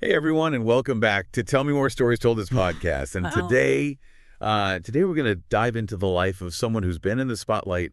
Hey everyone, and welcome back to Tell Me More Stories Told This podcast. And today we're going to dive into the life of someone who's been in the spotlight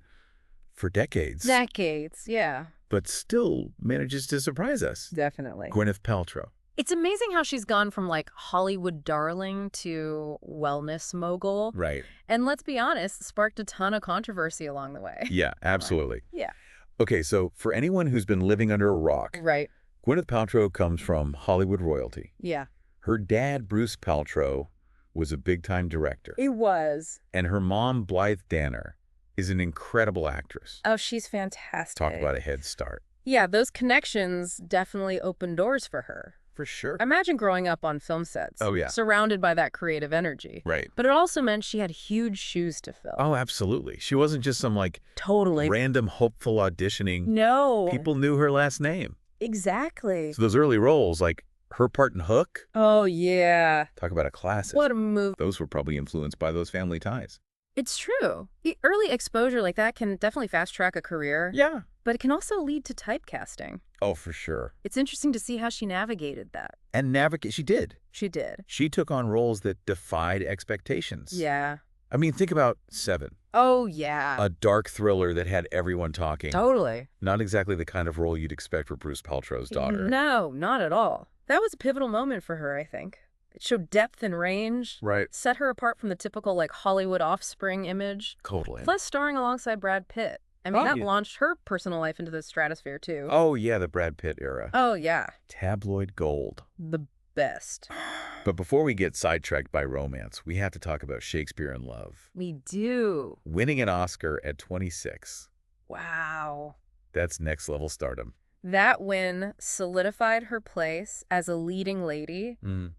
for decades. Decades, yeah. But still manages to surprise us. Definitely. Gwyneth Paltrow. It's amazing how she's gone from like Hollywood darling to wellness mogul. Right. And let's be honest, sparked a ton of controversy along the way. Yeah, absolutely. Yeah. Okay, so for anyone who's been living under a rock, Right. Gwyneth Paltrow comes from Hollywood royalty. Yeah. Her dad, Bruce Paltrow, was a big-time director. It was. And her mom, Blythe Danner, is an incredible actress. Oh, she's fantastic. Talk about a head start. Yeah, those connections definitely opened doors for her. For sure. Imagine growing up on film sets. Oh, yeah. Surrounded by that creative energy. Right. But it also meant she had huge shoes to fill. Oh, absolutely. She wasn't just some, Totally. random hopeful auditioning. No. People knew her last name. Exactly. So those early roles, like her part in Hook, Oh, yeah. talk about a classic. What a move. Those were probably influenced by those family ties. It's true. The early exposure like that can definitely fast-track a career. Yeah. But it can also lead to typecasting. Oh, for sure. It's interesting to see how she navigated that. And she did. She did. She took on roles that defied expectations. Yeah. I mean, think about Seven. Oh, yeah. A dark thriller that had everyone talking. Totally. Not exactly the kind of role you'd expect for Bruce Paltrow's daughter. No, not at all. That was a pivotal moment for her, I think. It showed depth and range. Right. Set her apart from the typical, Hollywood offspring image. Totally. Plus starring alongside Brad Pitt. I mean, that launched her personal life into the stratosphere, too. Oh, yeah, the Brad Pitt era. Oh, yeah. Tabloid gold. The best. But before we get sidetracked by romance, we have to talk about Shakespeare in Love. We do. Winning an Oscar at 26. Wow. That's next level stardom. That win solidified her place as a leading lady,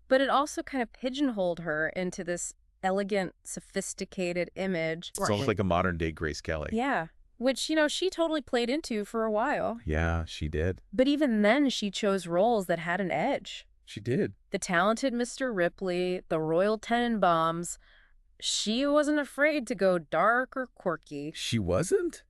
but it also kind of pigeonholed her into this elegant, sophisticated image. It's almost like a modern day Grace Kelly. Yeah, which, she totally played into for a while. Yeah, she did. But even then, she chose roles that had an edge. She did. The talented Mr. Ripley, the Royal Tenenbaums. She wasn't afraid to go dark or quirky. She wasn't?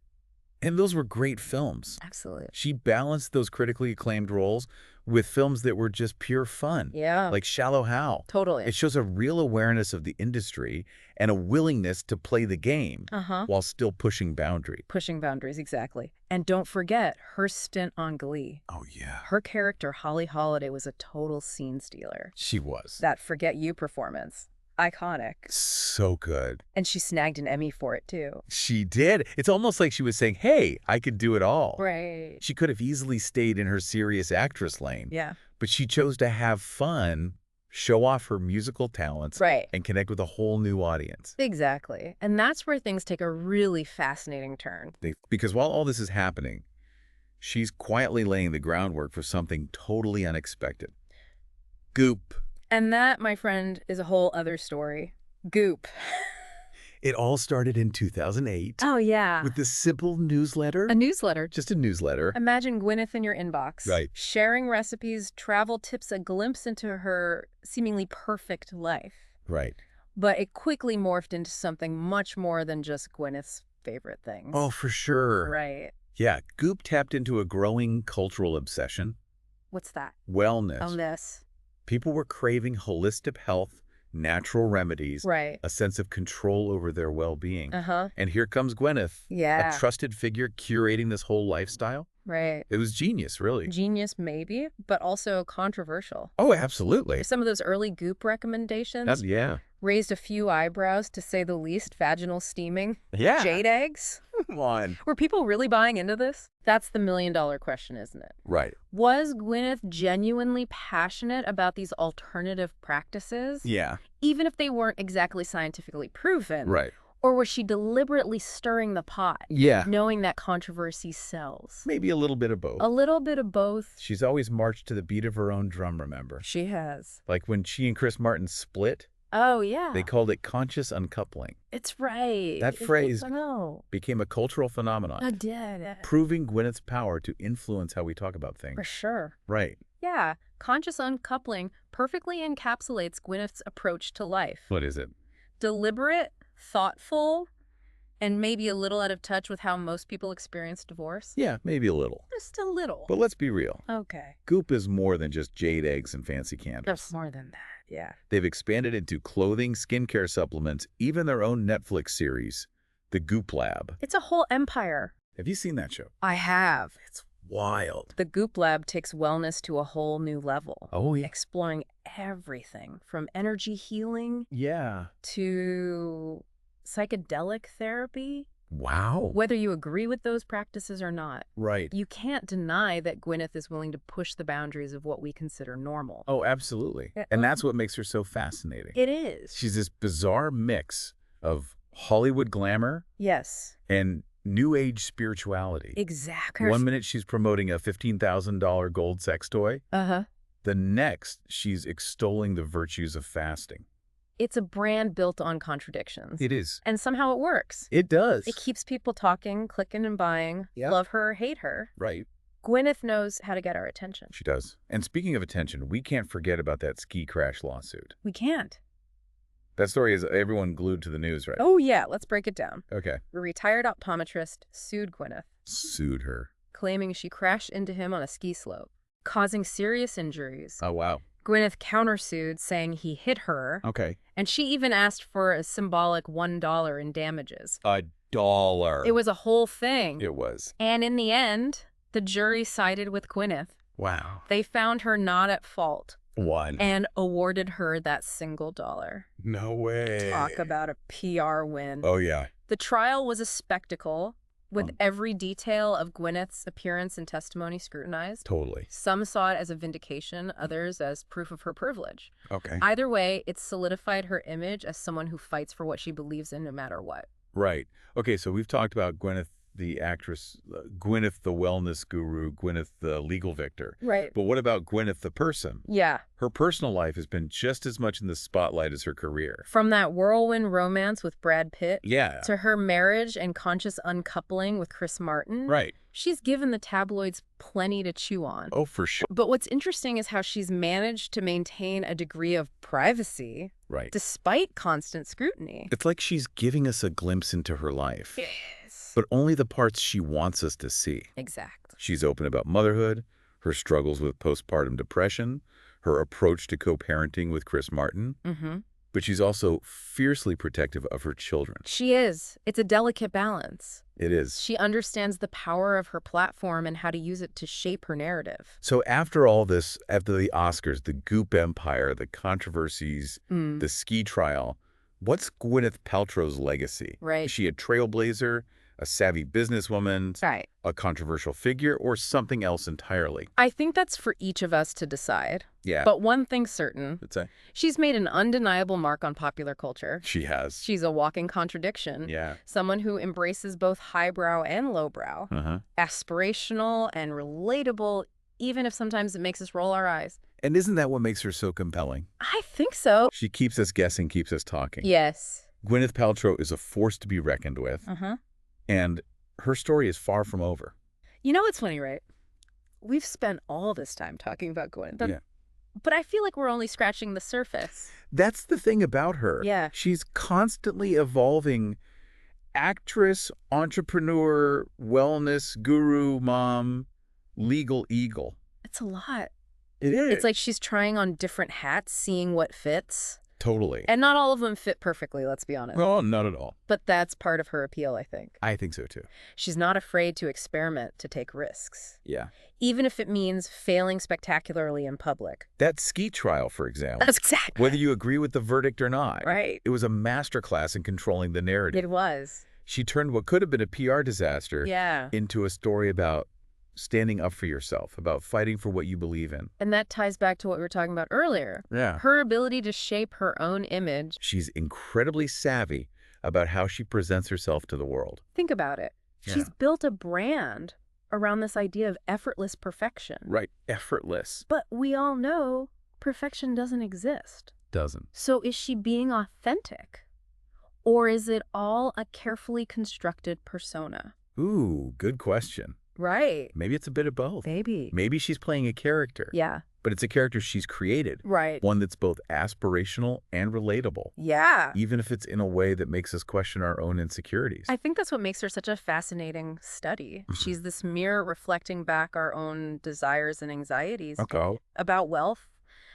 And those were great films. Absolutely. She balanced those critically acclaimed roles with films that were just pure fun. Yeah. Like Shallow Hal. Totally. It shows a real awareness of the industry and a willingness to play the game while still pushing boundaries. Pushing boundaries, exactly. And don't forget her stint on Glee. Oh, yeah. Her character, Holly Holiday, was a total scene stealer. She was. That Forget You performance. Iconic. So good. And she snagged an Emmy for it, too. She did. It's almost like she was saying, hey, I could do it all. Right. She could have easily stayed in her serious actress lane. Yeah. But she chose to have fun, show off her musical talents, Right. and connect with a whole new audience. Exactly. And that's where things take a really fascinating turn. Because while all this is happening, she's quietly laying the groundwork for something totally unexpected. Goop. And that, my friend, is a whole other story. Goop. It all started in 2008. Oh, yeah. With this simple newsletter. A newsletter. Just a newsletter. Imagine Gwyneth in your inbox. Right. Sharing recipes, travel tips, a glimpse into her seemingly perfect life. Right. But it quickly morphed into something much more than just Gwyneth's favorite things. Oh, for sure. Right. Yeah, Goop tapped into a growing cultural obsession. What's that? Wellness. Wellness. People were craving holistic health, natural remedies, Right. a sense of control over their well-being. Uh-huh. And here comes Gwyneth, Yeah. a trusted figure curating this whole lifestyle. Right. It was genius, really. Genius, maybe, but also controversial. Oh, absolutely. Some of those early Goop recommendations Yeah. raised a few eyebrows, to say the least. Vaginal steaming. Yeah. Jade eggs. Come on. Were people really buying into this? That's the million-dollar question, isn't it? Right. Was Gwyneth genuinely passionate about these alternative practices? Yeah. Even if they weren't exactly scientifically proven? Right. Or was she deliberately stirring the pot? Yeah. Knowing that controversy sells? Maybe a little bit of both. A little bit of both. She's always marched to the beat of her own drum, remember? She has. Like when she and Chris Martin split, Oh, yeah. they called it conscious uncoupling. It's right. That phrase I know. became a cultural phenomenon, I did. proving Gwyneth's power to influence how we talk about things. For sure. Right. Yeah. Conscious uncoupling perfectly encapsulates Gwyneth's approach to life. What is it? Deliberate, thoughtful, And maybe a little out of touch with how most people experience divorce? Yeah, maybe a little. Just a little. But let's be real. Okay. Goop is more than just jade eggs and fancy candles. There's more than that. Yeah. They've expanded into clothing, skincare supplements, even their own Netflix series, The Goop Lab. It's a whole empire. Have you seen that show? I have. It's wild. The Goop Lab takes wellness to a whole new level. Oh, yeah. Exploring everything from energy healing Yeah. to psychedelic therapy. Wow. Whether you agree with those practices or not, Right. you can't deny that Gwyneth is willing to push the boundaries of what we consider normal. Oh, absolutely. And that's what makes her so fascinating. It is. She's this bizarre mix of Hollywood glamour Yes. and New Age spirituality. Exactly. 1 minute she's promoting a $15,000 gold sex toy. Uh-huh. The next, she's extolling the virtues of fasting. It's a brand built on contradictions. It is. And somehow it works. It does. It keeps people talking, clicking and buying, Yep. love her or hate her. Right. Gwyneth knows how to get our attention. She does. And speaking of attention, we can't forget about that ski crash lawsuit. We can't. That story is everyone glued to the news, right? Oh, yeah. Let's break it down. Okay. A retired optometrist sued Gwyneth, Sued her. claiming she crashed into him on a ski slope, causing serious injuries. Oh, wow. Gwyneth countersued, saying he hit her, Okay. and she even asked for a symbolic $1 in damages. $1. It was a whole thing. It was. And in the end, the jury sided with Gwyneth. Wow. They found her not at fault One. and awarded her that single dollar. No way. Talk about a PR win. Oh, yeah. The trial was a spectacle, with every detail of Gwyneth's appearance and testimony scrutinized. Totally. Some saw it as a vindication, others as proof of her privilege. Okay. Either way, it solidified her image as someone who fights for what she believes in no matter what. Right. Okay, so we've talked about Gwyneth, the actress, Gwyneth, the wellness guru, Gwyneth, the legal victor. Right. But what about Gwyneth, the person? Yeah. Her personal life has been just as much in the spotlight as her career. From that whirlwind romance with Brad Pitt Yeah. to her marriage and conscious uncoupling with Chris Martin. Right. She's given the tabloids plenty to chew on. Oh, for sure. But what's interesting is how she's managed to maintain a degree of privacy Right. despite constant scrutiny. It's like she's giving us a glimpse into her life. Yes. But only the parts she wants us to see. Exactly. She's open about motherhood, her struggles with postpartum depression, her approach to co-parenting with Chris Martin. Mm-hmm. But she's also fiercely protective of her children. She is. It's a delicate balance. It is. She understands the power of her platform and how to use it to shape her narrative. So after all this, after the Oscars, the Goop empire, the controversies, the ski trial, what's Gwyneth Paltrow's legacy? Right. Is she a trailblazer, a savvy businesswoman, Right. a controversial figure, or something else entirely? I think that's for each of us to decide. Yeah. But one thing's certain. Let's say. She's made an undeniable mark on popular culture. She has. She's a walking contradiction. Yeah. Someone who embraces both highbrow and lowbrow. Uh-huh. Aspirational and relatable, even if sometimes it makes us roll our eyes. And isn't that what makes her so compelling? I think so. She keeps us guessing, keeps us talking. Yes. Gwyneth Paltrow is a force to be reckoned with. Uh-huh. And her story is far from over. You know what's funny, right? We've spent all this time talking about Gwyneth. Yeah. But I feel like we're only scratching the surface. That's the thing about her. Yeah. She's constantly evolving. Actress, entrepreneur, wellness, guru, mom, legal eagle. It's a lot. It is. It's like she's trying on different hats, seeing what fits. Totally. And not all of them fit perfectly, let's be honest. Well, not at all. But that's part of her appeal, I think. I think so, too. She's not afraid to experiment, to take risks. Yeah. Even if it means failing spectacularly in public. That ski trial, for example. That's exactly Whether you agree with the verdict or not. right. It was a masterclass in controlling the narrative. It was. She turned what could have been a PR disaster Yeah. into a story about standing up for yourself, about fighting for what you believe in. And that ties back to what we were talking about earlier. Yeah. Her ability to shape her own image. She's incredibly savvy about how she presents herself to the world. Think about it. Yeah. She's built a brand around this idea of effortless perfection. Right. Effortless. But we all know perfection doesn't exist. Doesn't. So is she being authentic? Or is it all a carefully constructed persona? Ooh, good question. Right. Maybe it's a bit of both. Maybe. Maybe she's playing a character. Yeah. but it's a character she's created. Right. One that's both aspirational and relatable. Yeah. Even if it's in a way that makes us question our own insecurities. I think that's what makes her such a fascinating study. She's this mirror reflecting back our own desires and anxieties about wealth,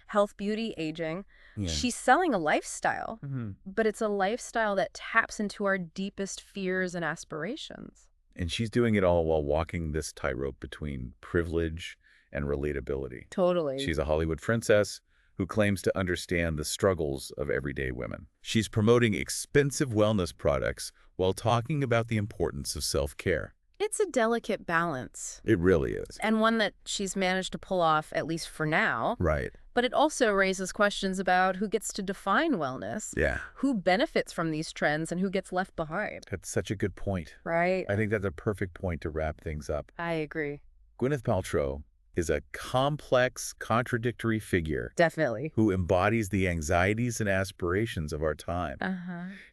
health, beauty, aging. Yeah. She's selling a lifestyle, but it's a lifestyle that taps into our deepest fears and aspirations. And she's doing it all while walking this tightrope between privilege and relatability. Totally. She's a Hollywood princess who claims to understand the struggles of everyday women. She's promoting expensive wellness products while talking about the importance of self-care. It's a delicate balance. It really is. And one that she's managed to pull off, at least for now. Right. But it also raises questions about who gets to define wellness. Yeah. Who benefits from these trends and who gets left behind. That's such a good point. Right. I think that's a perfect point to wrap things up. I agree. Gwyneth Paltrow is a complex, contradictory figure. Definitely. Who embodies the anxieties and aspirations of our time.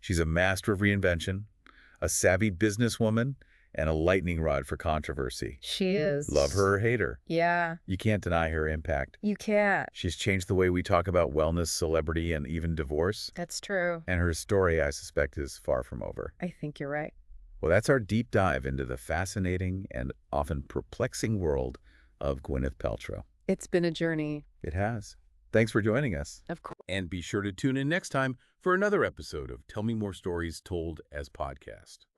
She's a master of reinvention, a savvy businesswoman, and a lightning rod for controversy. She is. Love her or hate her. Yeah. You can't deny her impact. You can't. She's changed the way we talk about wellness, celebrity, and even divorce. That's true. And her story, I suspect, is far from over. I think you're right. Well, that's our deep dive into the fascinating and often perplexing world of Gwyneth Paltrow. It's been a journey. It has. Thanks for joining us. Of course. And be sure to tune in next time for another episode of Tell Me More Stories Told as Podcast.